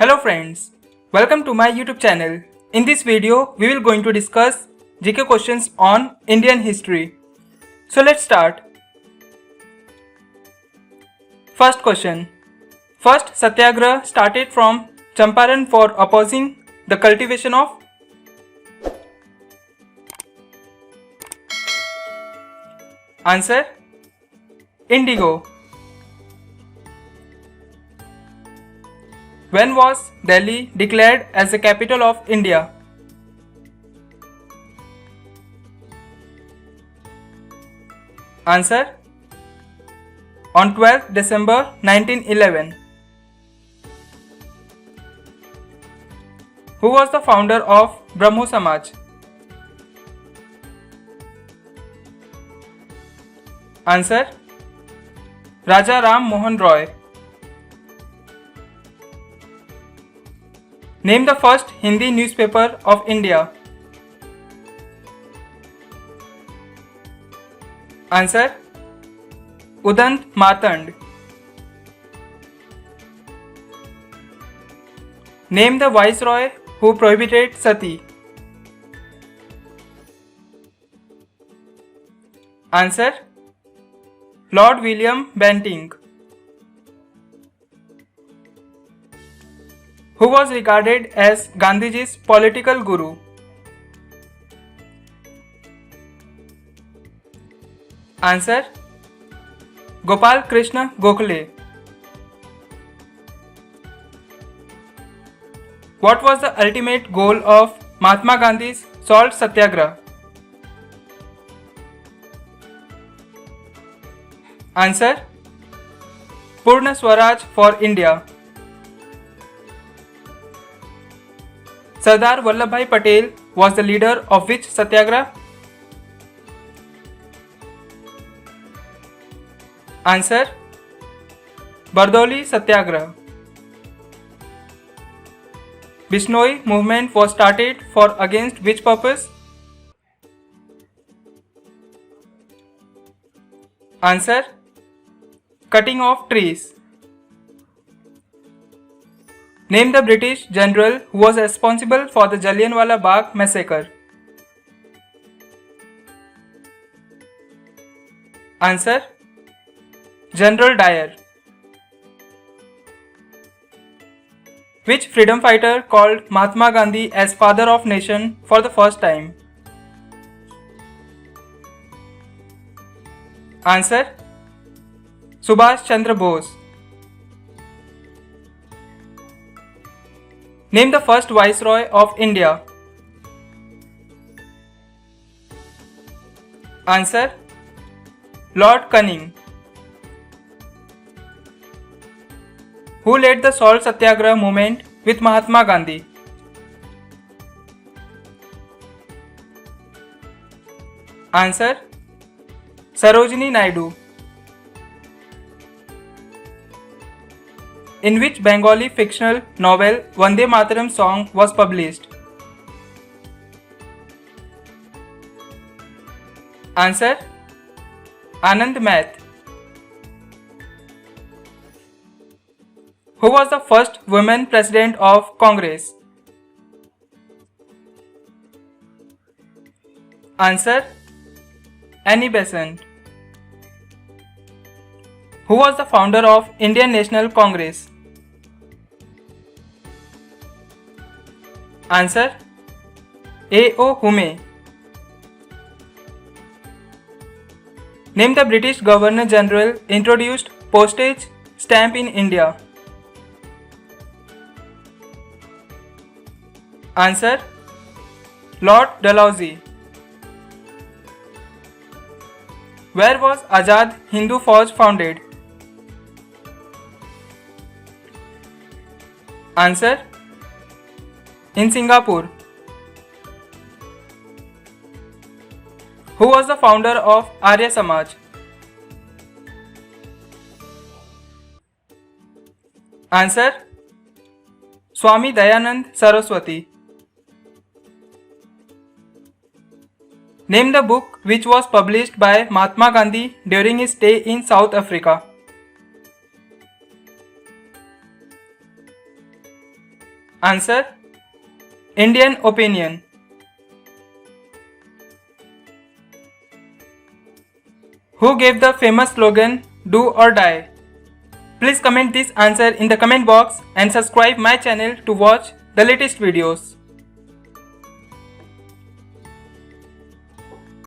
Hello friends, welcome to my YouTube channel. In this video, we will going to discuss GK questions on Indian history. So let's start. First question. First Satyagraha started from Champaran for opposing the cultivation of Answer. Indigo. When was Delhi declared as the capital of India? Answer. On 12th December 1911. Who was the founder of Brahmo Samaj? Answer. Raja Ram Mohan Roy. Name the first Hindi newspaper of India. Answer. Udant Martand. Name the viceroy who prohibited sati. Answer. Lord William Bentinck. Who was regarded as Gandhiji's political guru? Answer. Gopal Krishna Gokhale. What was the ultimate goal of Mahatma Gandhi's Salt Satyagraha? Answer. Purna Swaraj for India. Sardar Vallabhbhai Patel was the leader of which Satyagraha? Answer. Bardoli Satyagraha. Bishnoi movement was started for against which purpose? Answer. Cutting of trees. Name the British general who was responsible for the Jallianwala Bagh massacre. Answer. General Dyer. Which freedom fighter called Mahatma Gandhi as father of nation for the first time? Answer. Subhash Chandra Bose. Name the first Viceroy of India. Answer. Lord Canning. Who led the Salt Satyagraha movement with Mahatma Gandhi? Answer. Sarojini Naidu. In which Bengali fictional novel Vande Mataram song was published? Answer. Anand Math. Who was the first woman president of Congress? Answer. Annie Besant. Who was the founder of Indian National Congress? Answer. A.O. Hume. Name the British Governor General introduced postage stamp in India. Answer. Lord Dalhousie. Where was Azad Hindu Fauj founded? Answer. In Singapore. Who was the founder of Arya Samaj? Answer. Swami Dayanand Saraswati. Name the book which was published by Mahatma Gandhi during his stay in South Africa. Answer: Indian opinion. Who gave the famous slogan "Do or Die"? Please comment this answer in the comment box and subscribe my channel to watch the latest videos.